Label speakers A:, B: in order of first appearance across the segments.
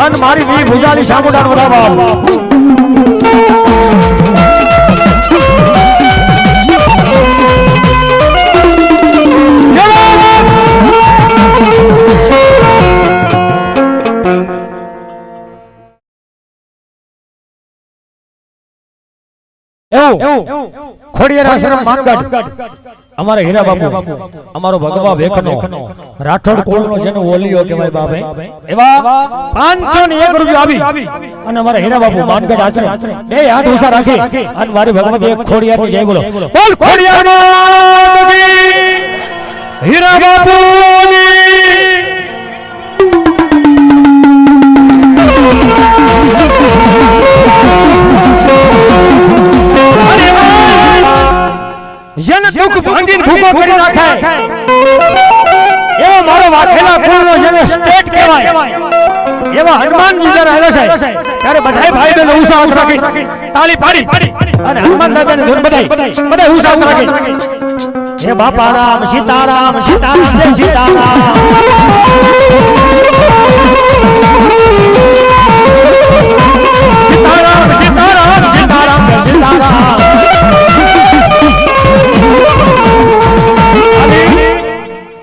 A: અને મારી વી ભુજાની સામુડાનો રાવ ખોડિયાર આશ્રમ માનગઢ અમારા હીરા બાપુ અમારો ભગવા ભેખનો રાઠોડ કુળનો જેનો ઓલિયો કહેવાય બાપે એવા 501 રૂપિયા આવી અને અમારા હીરા બાપુ માનગઢ આશ્રમ બે હાથ ઊંચા રાખી અને મારી ભગવતી એક ખોડિયારની જય બોલો બોલ ખોડિયાર માતની હીરા બાપુની જન દુઃખ ભાંગીને ભૂકો કરી નાખે એવો મારો વાઘેલા કુળનો જેને સ્ટેટ કહેવાય એવા હનુમાનજી જ્યારે આવે છે ત્યારે બધાય ભાઈ બહેનો ઊંચા હાથ રાખી તાળી પાડી અને હનુમાન દાદાને ધૂન બધાય ઊંચા હાથ રાખી હે બાપા રામ સીતારામ સીતારામ જય સીતારામ સીતારામ સીતારામ સીતારામ જય સીતારામ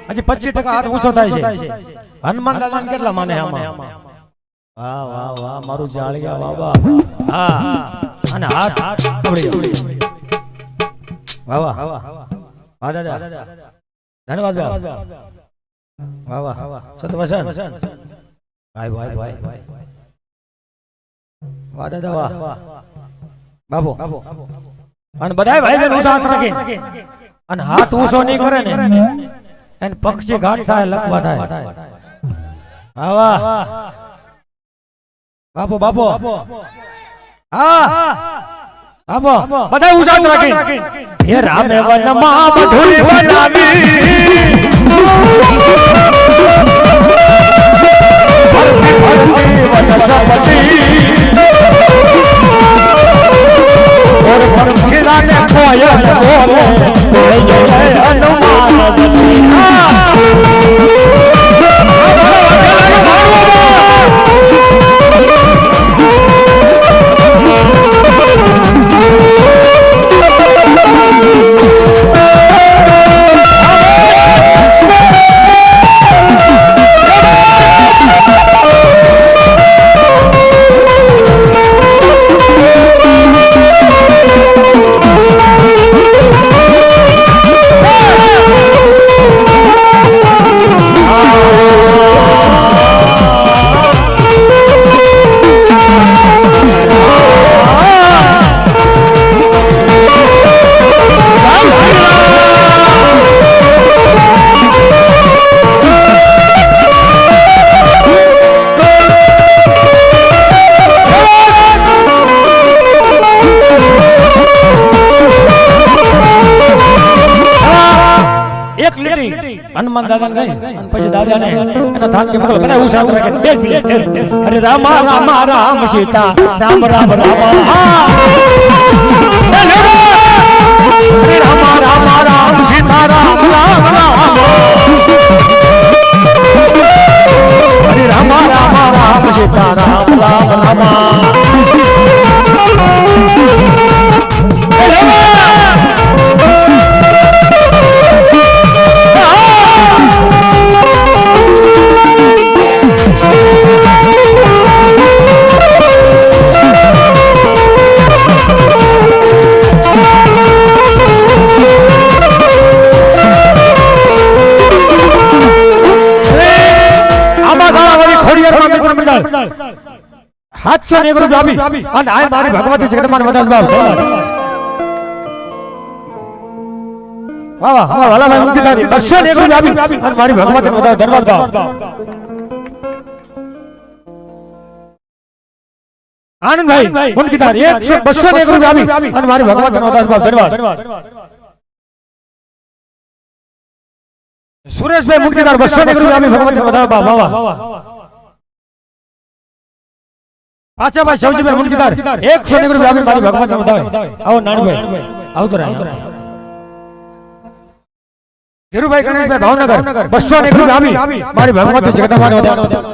A: હજી 25% હાથ ઊંચો થાય છે હનુમાન દાદા કેટલા માને આમાં વાહ વાહ વાહ મારું જાળિયા બાબા હા અને હાથ વાહ વાહ વાહ દાદા ધન્યવાદ વાહ વાહ સતવસન ભાઈ ભાઈ ભાઈ વાહ દાદા વાહ બાબુ અને બધાય ભાઈ બહેન ઊંચા હાથ રાખે અને હાથ ઊંચો નહીં કરે ને એને પક્ષી ઘાટ થાય લખવા થાય આવા બાપો બાપો હા બાપો બધા ઊંચા રાખી હે રામે વનમાં મધુરી બનાવી और पर खिलाने कोयल बोले जय जय हनुमान હનુમાન દાદા ગઈ અને પછી દાદા ને એના થાન કે મગલ બધા ઉસાત રાખે બે મિનિટ અરે રામ રામ રામ સીતા રામ રામ રામ હા અરે રામ રામ રામ સીતા રામ રામ રામ અરે રામ રામ રામ સીતા રામ રામ રામ હાથ ને ગુરુ આપી અને આ મારી ભગવતી જગદંબા મદાસ બાપ વાહ વાહ વાહ વાલા ભાઈ મુક્તિધારી 200 ગુરુ આપી અને મારી ભગવતી મદાસ ધન્યવાદ બાપ આનંદ ભાઈ મુક્તિધારી 200 ગુરુ આપી અને મારી ભગવતી મદાસ બાપ ધન્યવાદ સુરેશભાઈ મુક્તિધાર 200 ગુરુ આપી ભગવતી મદાસ બાપ વાહ પાછા ભાઈ સૌજીભાઈ મુનકીદાર 100 રૂપિયા આપી મારી ભગવાન ને વધાવે આવો નાનભાઈ આવતો રહે ધીરુભાઈ ગણેશભાઈ ભાવનગર 200 રૂપિયા આપી મારી ભગવાન જગદંબા ને વધાવે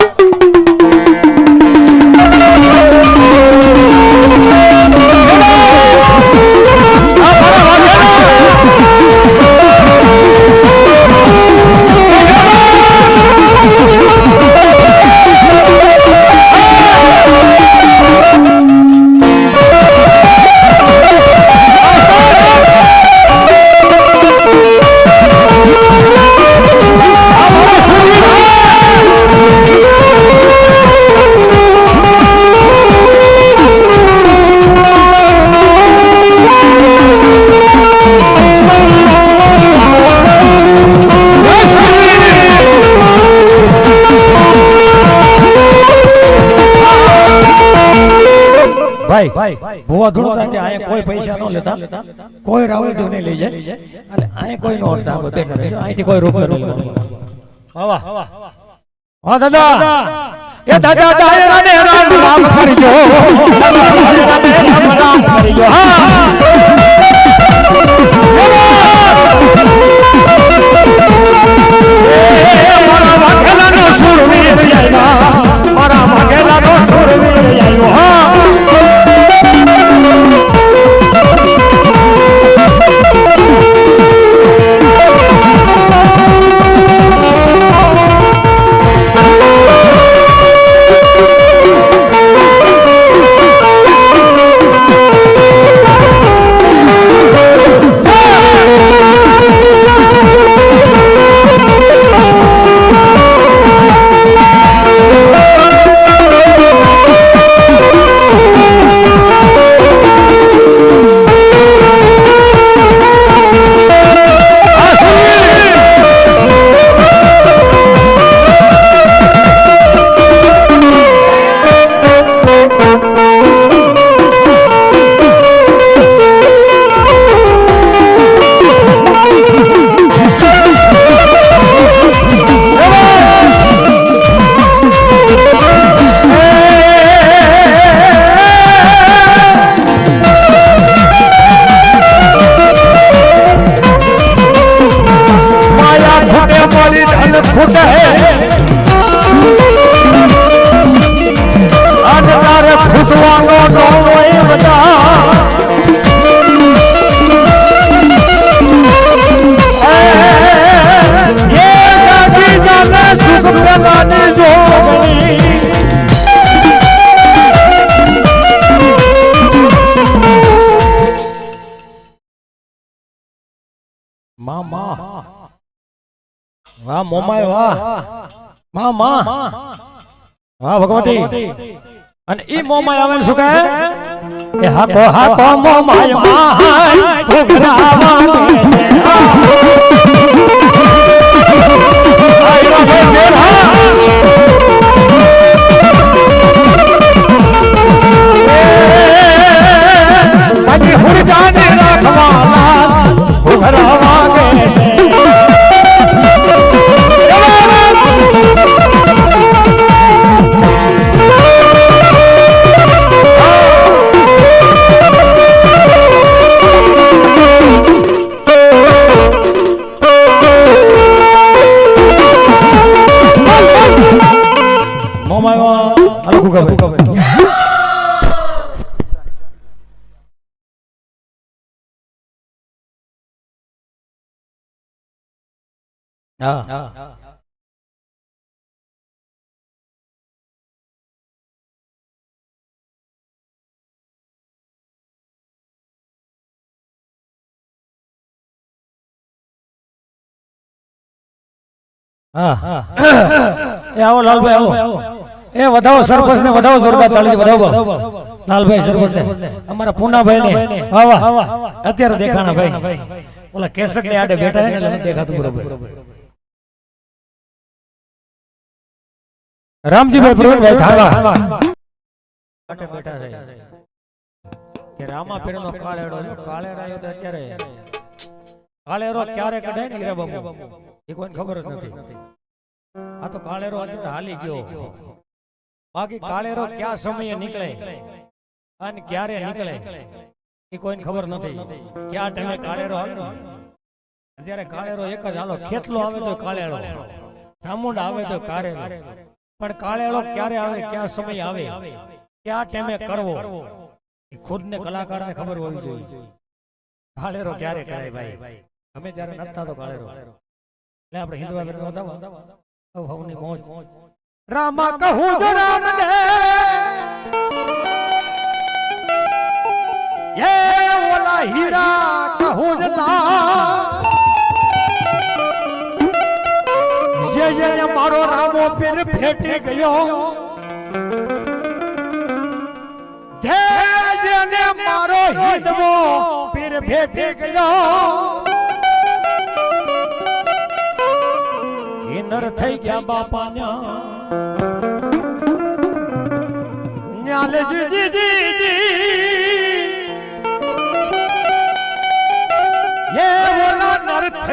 A: ભાઈ ભુવા ધૂળતા કે અહીંયા કોઈ પૈસા ન લેતા, કોઈ રાવણ નહીં લઈ જાય, અને અહીંયા કોઈ નો હટતા બધે કરે છે, અહીંથી કોઈ રૂપિયો નહીં લેવાનો. વાહ હા દાદા, એ દાદા દાયરા ને રામ રામ કરજો, રામ રામ કરજો. હા મારા વાઘેલાનો સુરવીર આવ્યા, મારા વાઘેલાનો સુરવીર આવ્યો. હા વાહ મોમાય વાહ, માં વાહ ભગવતી. અને ઈ મોમાય આવે શું કહે, એ હાકો હાકો મોમાય માય ઘોઘરાવા બેસે. પછી હુરજાને રાખવાના ઘોઘરાવા બેસે. એ આવો લાલભાઈ આવો, એ વધાવો સરપંચ ને, વધાવો જોરદાર તાળી વધાવો લાલભાઈ સરપંચ ને, અમારા પૂનાભાઈ ને. વાહ અત્યારે દેખાણા ભાઈ, ઓલા કેસક ને આડે બેઠા છે ને એટલે દેખાતું બરોબર. રામજીભાઈ પ્રવીણભાઈ ધાવા માટે બેઠા છે કે રામા પીરનો કાળેડો, કાળેડા તો અત્યારે કાળેરો ક્યારે કઢાય ને હીરા બાબુ એ કોઈને ખબર જ નથી. આ તો કાળેરો અત્યારે હાલી ગયો, બાકી કાળેરો ક્યાં સમયે નીકળે અને ક્યારે નીકળે એ કોઈને ખબર નથી. ક્યાં ટાઈમે કાળેરો હાલે, અત્યારે કાળેરો એક જ હાલો, ખેતલો આવે તો કાળેરો, ચામુંડ આવે તો કાળેરો, પણ કાળેરો ક્યારે આવે, ક્યાં સમય આવે, ક્યાં ટાઈમે કરવો એ ખુદ ને કલાકાર ને ખબર હોવી જોઈએ. કાળેરો ક્યારે કરે ભાઈ, અમે જયારે નતા તો કાળેરો એટલે આપણે હિન્દુ હવની મોજ. રામા કહું જો રામ ને એ ઓલા હીરા કહું જ જેને મારો રામો પીર ફેટી ગયો, જેને મારો હિંદવો પીર ફેટી ગયો, નર થઈ ગયા બાપા ન્યાલે જી જી જી જી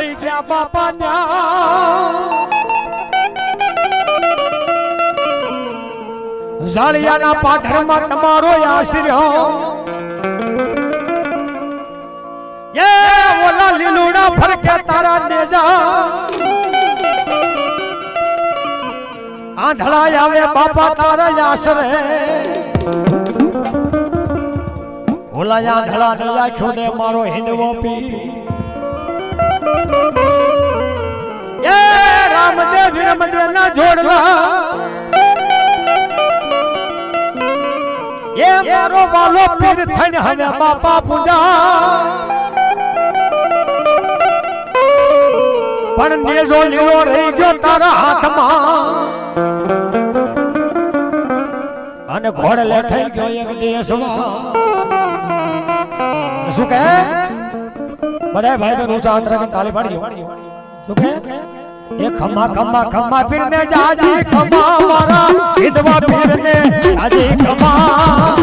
A: થઈ ગયા બાપા ન્યા જાળિયાના પાથરમાં તમારો આશરો એ ઓલા લીલુડા ફરકે તારા નેજા આંધળા આવે બાપા તારા આશરે ઓલા આંધળા ને રાખ્યો ને મારો હિંદવો પી એ રામદેવ વીરમદેવ ના જોડલા એ મારો વાલો પીર થઈને હવે બાપા પૂજા પણ નેજો લીલો રહી ગયો તારા હાથમાં અને ઘોડલે થઈ ગયો એક દેશમાં શું કહે બધા ભાઈ બહેનો ચાંદ્ર કે તાળી પાડજો શું કહે એ ખમ્મા ખમ્મા ખમ્મા પીરને જાજી ખમ્મા મારા વિધવા પીરને જાજી ખમ્મા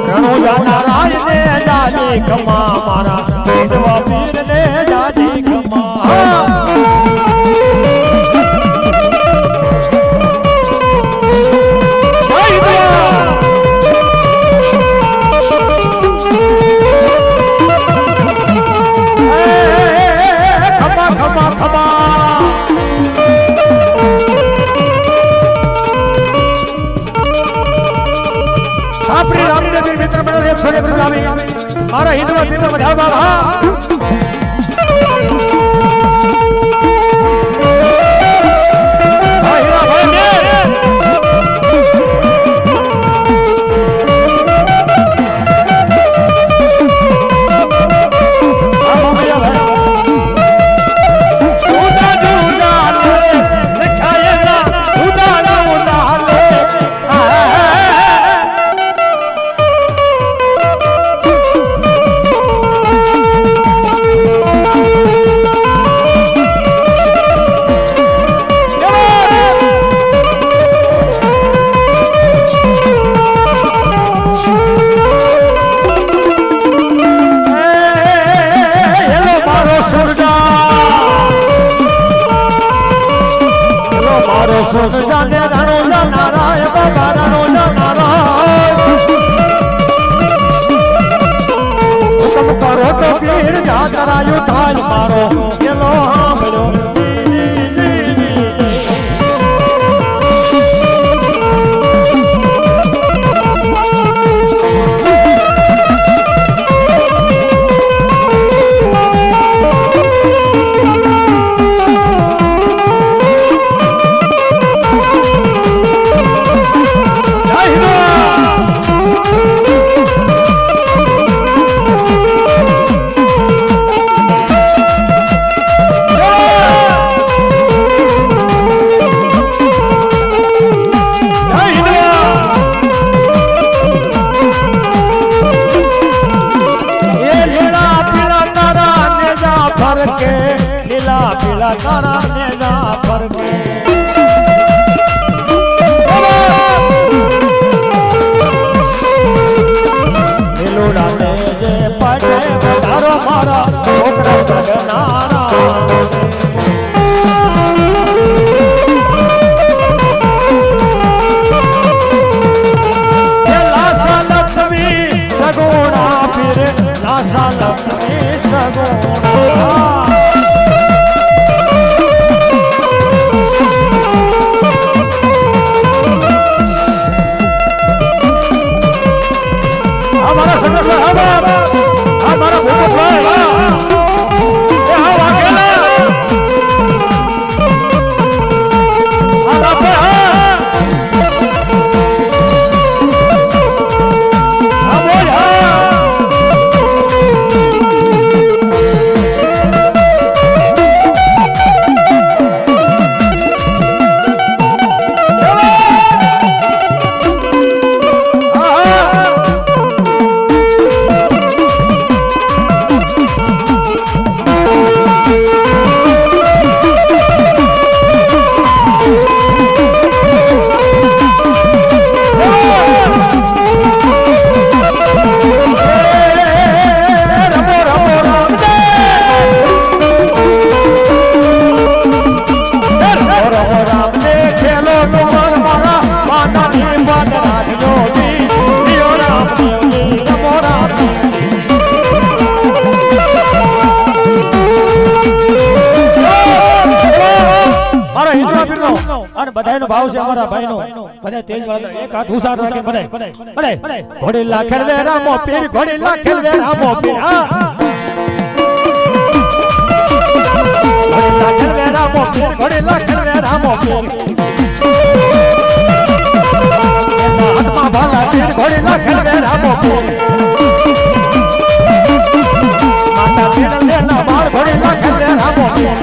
A: રણોજા નારાયણને જાજી ખમ્મા મારા વિધવા પીરને જાજી ખમ્મા મારા હિન્દુ પીર બધા બાબા મારા હિન્દુ પીરનો અને બધાયનો ભાવ છે અમારા ભાઈનો બધા તેજ વાળા એક હાથ ઉસાર રાખે બધાય ઘોડી લાખેલ વે રામો પીર ઘોડી લાખેલ વે રામો પીર ઘોડી લાખેલ વે રામો પીર ઘોડી લાખેલ વે રામો પીર હાથમાં ભાલા પીર ઘોડી લાખેલ વે રામો પીર માતા પીર લેના બાળ ઘોડી લાખેલ વે રામો પીર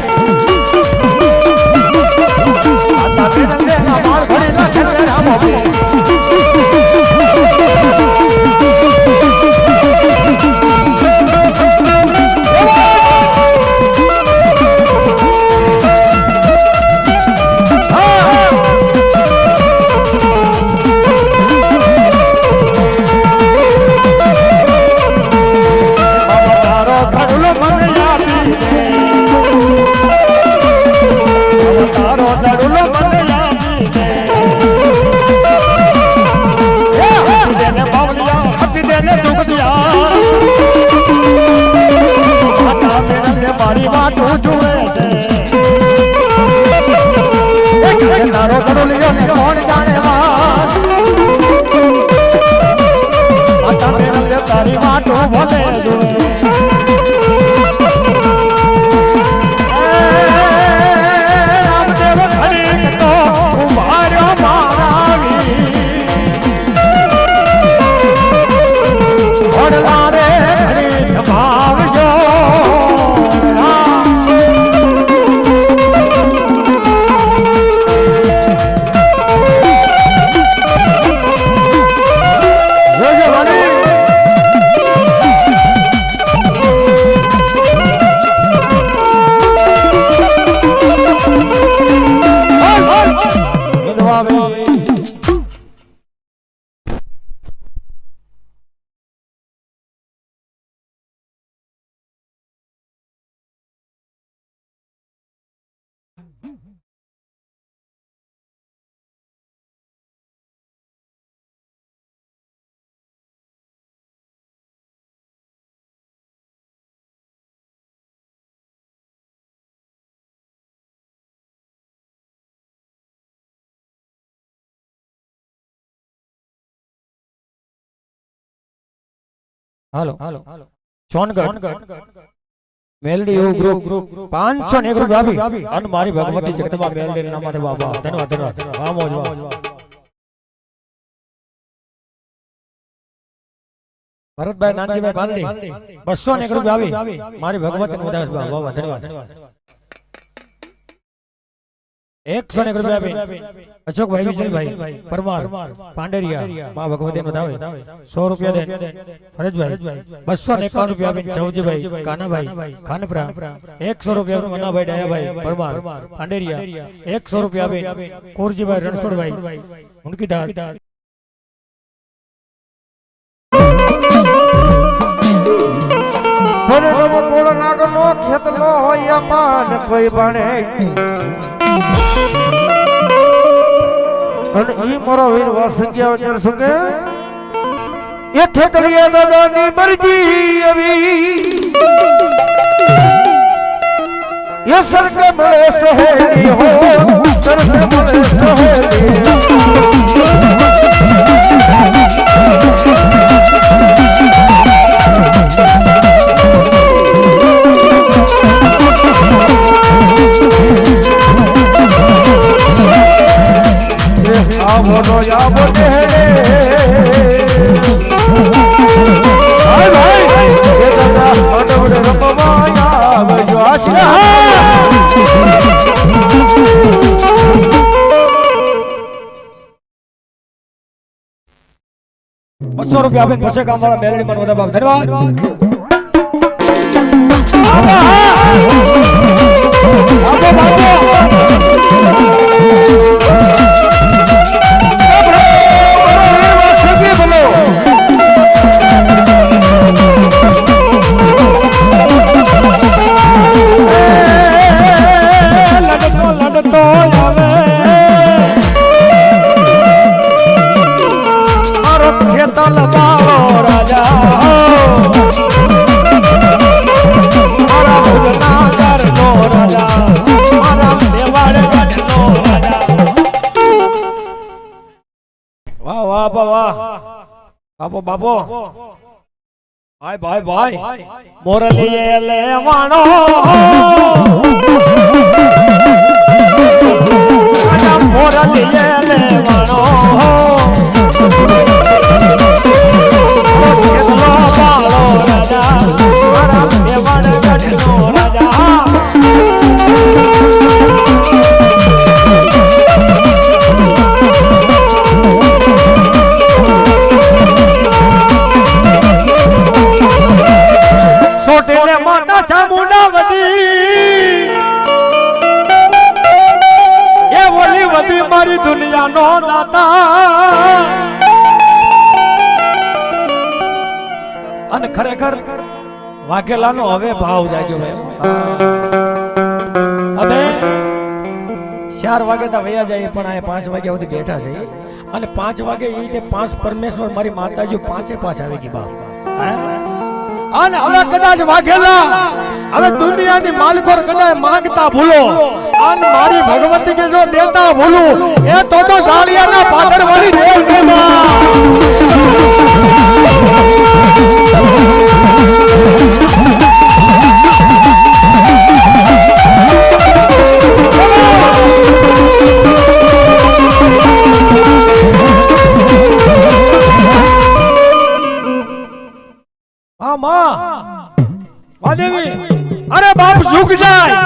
A: હાલો સોનગઢ મેલડી એવું ગ્રુપ 501 રૂપિયા આપી અને મારી ભગવતી જગદંબા મેલડી ના માટે બાબા ધન્યવાદ વાહ મોજ વાહ ભરતભાઈ નાનજીભાઈ બાલડી 201 રૂપિયા આવી મારી ભગવતી નું ઉદાસ બાબા ધન્યવાદ 101 રૂપિયા આપી અશોકભાઈ વિજયભાઈ પરમાર પાંડેરિયા માં ભગવતી નું ધાવે 100 રૂપિયા દે ફરજભાઈ 251 રૂપિયા આપી ચૌજીભાઈ કાનાભાઈ ખાનપરા 100 રૂપિયા મનાભાઈ ડાયાભાઈ પરમાર પાંડેરિયા 100 રૂપિયા આપી કોરજીભાઈ રણછોડભાઈ ઉનકીદાર
B: કોળ નાગનો ખેતલો હોય પાન કોઈ બને અને ઈ મારો વીર વાસંગ્યા વચર સુકે એ ખેતલીએ દાદાની મરજી આવી એ સરકે મળે સહેલી હો સરકે મળે સહેલી આવો દે હાય ભાઈ એ દાદા અડવડે રમવાયા આવજો આશા
A: 200 રૂપિયા આપીને પછી કામ વાળા મેલડી માં વધારે ધન્યવાદ બાપો બાપો ભાઈ ભાઈ ભાઈ મોરલીએ લેવાણો મોરલીએ લેવાણો કેટલો બાળો રાજા મારા દેવાણ ગઢનો રાજા સોટેને માતા ચામુંડા વધી એ ઓલી વધી મારી દુનિયાનો દાતા અને ખરેખર વાઘેલાનો હવે ભાવ જાગ્યો ભાઈ હવે 4 વાગે તો વયા જાય પણ આ 5 વાગ્યા સુધી બેઠા છે અને 5 વાગે એ રીતે 5 પરમેશ્વર મારી માતાજી 5 આવી ગઈ બાપ અને હવે કદાચ વાઘેલા હવે દુનિયાની માલકોર કદાચ માંગતા ભૂલો અને મારી ભગવતી કે જો દેતા ભૂલું એ તો ઝાડિયાના પાદર વાળી રેલ અરે બાપ ઝુક જાય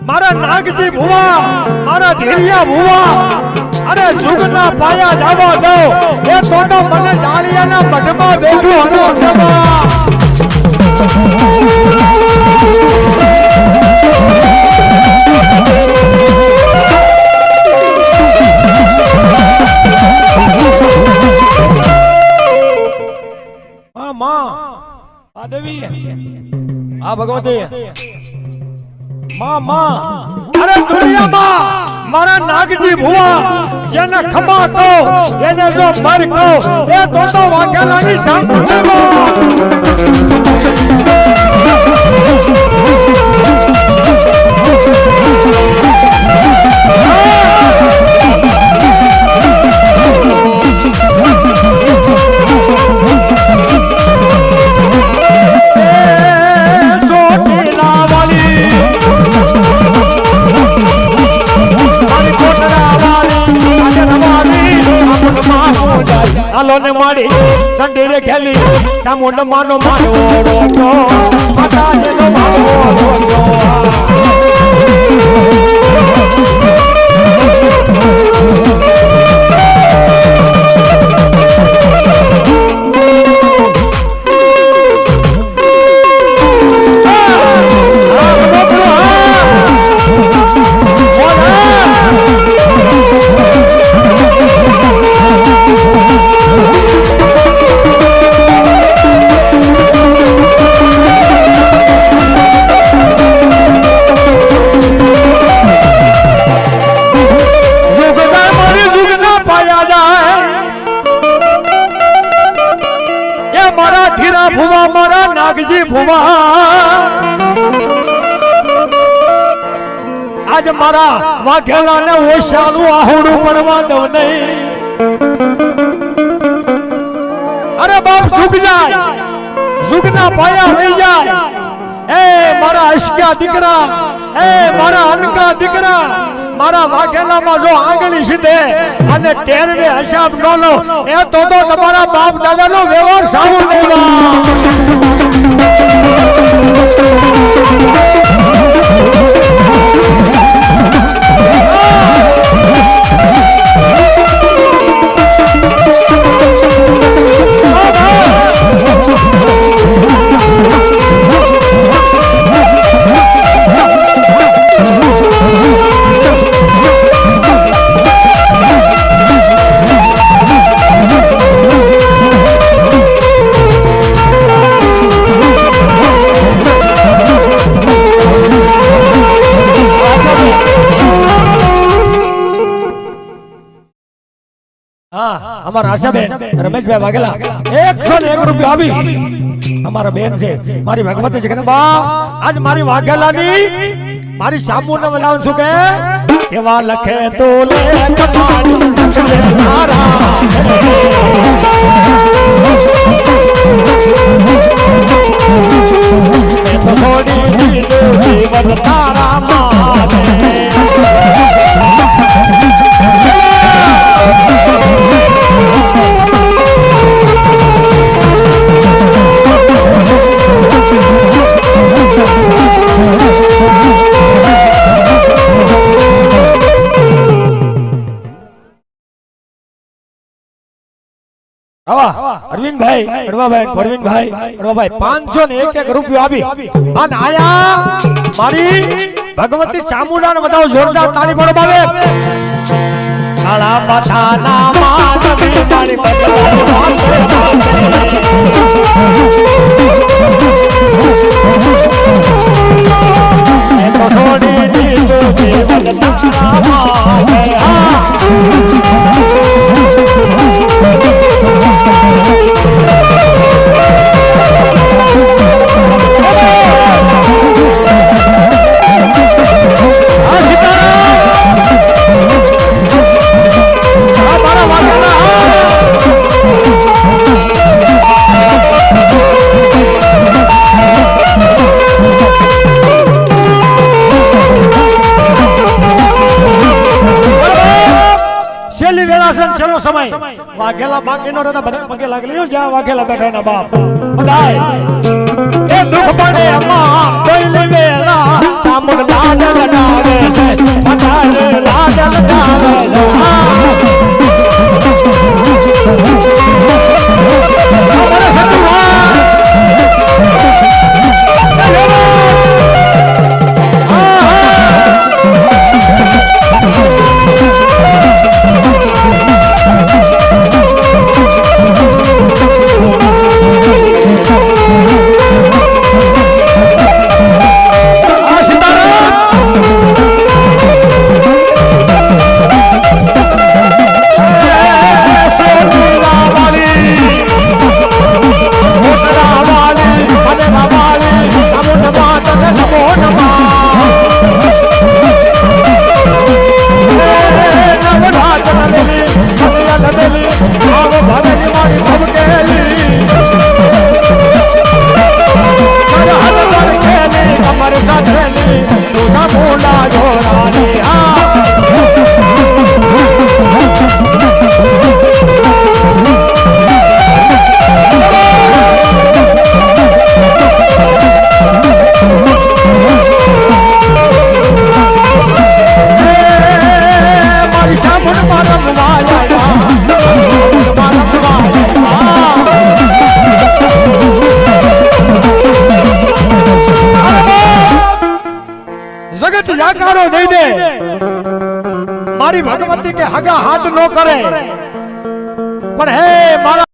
A: મારા નાગજી ભુવા મારા ધીરિયા ભુવા અરે ઝુકના પાયા જાવા દો એ તો મને ડાળિયાના મઢમાં બેઠો હનો સભા આ દેવી આ ભગવતી માં અરે દુનિયામાં મારા નાગજી ભુવા જેને ખમા કહો એને જો મર કહો એ તો વાઘેલાની સાંભળવા આલોને માડી સંડીરે ખેલી ચામુંડ માનો માનો રોટો માતા જેનો માનો રોટો ભુવા મારા નાગજી ભુવા આજ મારા વાઘેલાને ઓશાનું આહુડું પડવા દઉં નહીં અરે બાપ ઝુક જાય ઝુકના પાયા વહી જાય એ મારા અશ્ક્યા દીકરા એ મારા અનકા દીકરા મારા વાઘેલામાં જો આંગળી સીધે અને ટેરવે હિસાબ ન લો એ તો તમારા બાપ દાદાનો વ્યવહાર સારું લેવા અમારા આશાબેન રમેશભાઈ વાઘેલા 101 રૂપિયા આવી અમારા બેન છે મારી ભગવતી છે કે બા આજ મારી વાઘેલાની મારી સામુને બોલાવું છું કે એવા લખે તો લે કમાડ મારા અરવિંદભાઈ અડવાભાઈ પરવીનભાઈ અડવાભાઈ 501 રૂપિયો આપી અને આયા મારી ભગવતી ચામુંડાને બધાઓ જોરદાર તાળી પાડો બાવે કાળા પાછાના માનવી મારી એ તો છોડી દીધું જીવન વાઘેલા બાકીનો રહેતા બધા પગે લાગલી જ્યાં વાઘેલા બેઠા ના બાપ બધાય એ દુખ પડે અમા કોઈ વેલા ચામુંડ લાડ લડાવે છે બધાય લાડ લડાવે મારી ભગવતી કે હગા હાથ નો કરે પણ હે મારા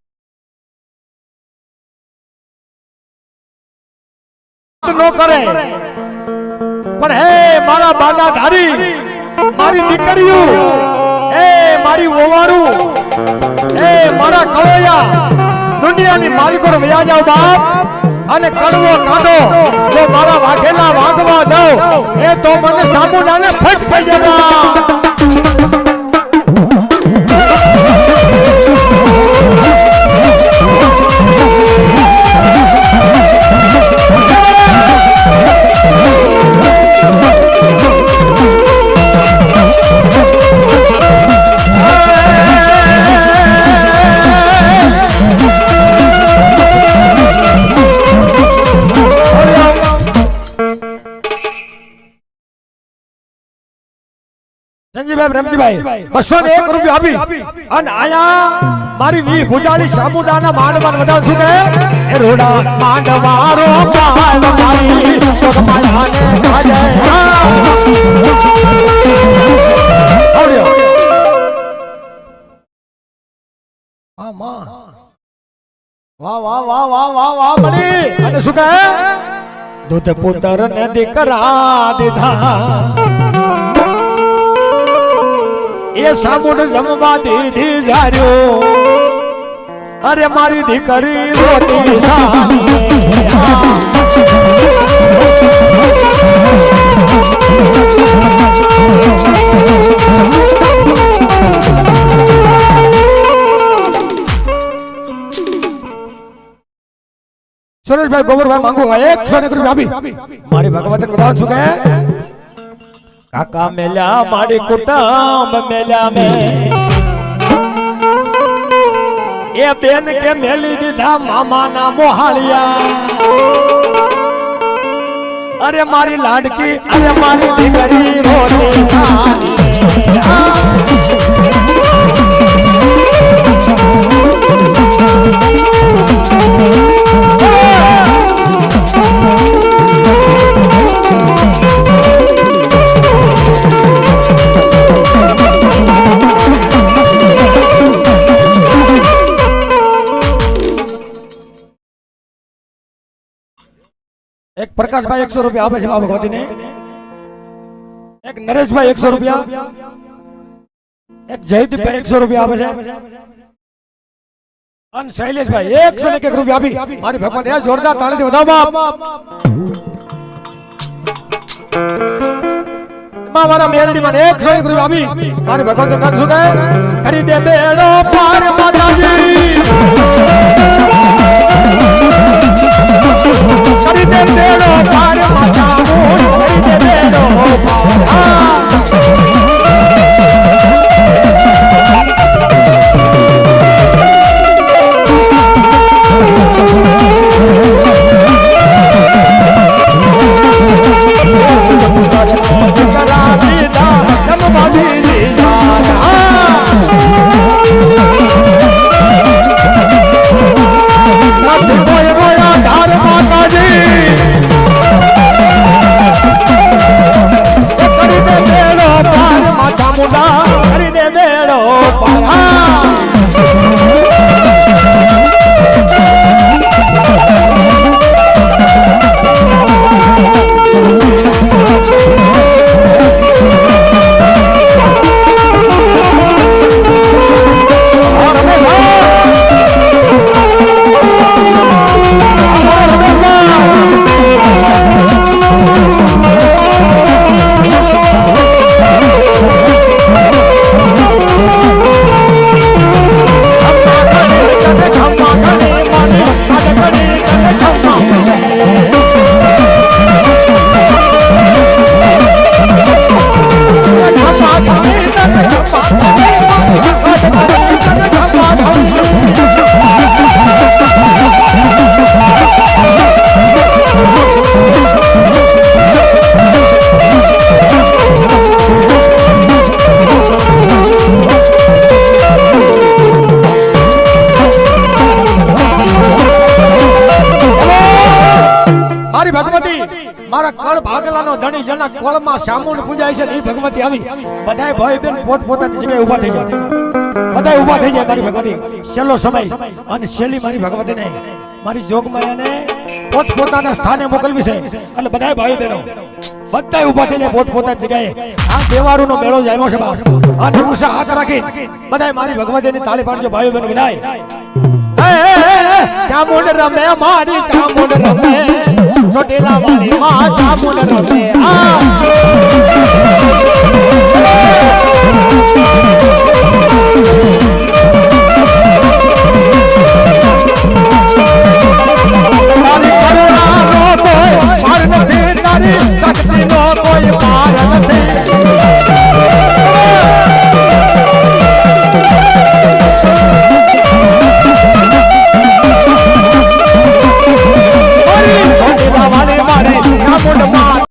A: નો કરે પણ હે મારા બાના ધારી મારી દીકરીઓ હે મારી ઓવારું હે મારા કવૈયા દુનિયાની માલિકો વયા જાવ બાપ અને કડવો કાઢો જો મારા વાઘેલા વાગવા દઉં એ તો મને સામુંડાને ફટ થઈ જવા રમજીભાઈ 201 રૂપિયા આપી અને આયા મારી વી ભુજાલી સામુંડાના માંડવાન વધાવ છું કે એ રોડા માંડવારો પાલ મારી ચોકમાયાને ગાજે આવડ્યો આ માં વાહ વાહ વાહ વાહ વાહ વાહ મળી અને શું કહે દૂધ પુત્ર ને દીકરા દીધા એ સામુંડ જમવા દીધી જાર્યો અરે મારી દીકરી રોતી સુરેશભાઈ ગોબરભાઈ માંગુ 101 રૂપિયા આપી મારી ભગવતી બતાવું છું કે કાકા મેલ્યા મારી કુટુંબ મેલ્યા મે એ બેન કે મેલી દીધા મામાના મોહાળિયા અરે મારી લાડકી અરે મારી દીકરી રોતી એક પ્રકાશભાઈ 100 રૂપિયા આપે છે મા ભગવતીને એક નરેશભાઈ 100 રૂપિયા એક જયદીપભાઈ 100 રૂપિયા આપે છે અને શૈલેષભાઈ 101 રૂપિયા આપી મારી ભગવતી જોરદાર તાળીથી વધાવો બાપ મારા મેરડી માં 101 રૂપિયા આપી મારી ભગવતી કાકશું કે કરી દે બેડો પાર માતાજી કરી દે બેડો પાર માતા મોર કરી દે બેડો મારા કળ ભાગલાનો ધણી જેના કોળમાં સામુન પૂજાય છે એ ભગવતી આવી બધાય ભાઈ બેન પોત પોતાની જગ્યાએ ઊભા થઈ જાય બધાય ઊભા થઈ જાય મારી ભગવતી છેલ્લો સમય અને છેલ્લી મારી ભગવતીને મારી જોગમાયાને પોત પોતાના સ્થાને મોકલવી છે એટલે બધાય ભાઈ બહેનો બધાય ઊભા થઈ જાય પોત પોતાની જગ્યાએ આ તહેવારોનો મેળો જામ્યો છે બાપ અને ઉષા હાથ રાખી બધાય મારી ભગવતીની તાળી પાડજો ભાઈ બહેનો બધાય ચામુંડ રમે મારી ચામુંડ રમે ચોટીલા વાળી માં ચામુંડ રમે તારી કરુણા નો કોઈ પાર નથી તારી શક્તિ નો કોઈ પાર નથી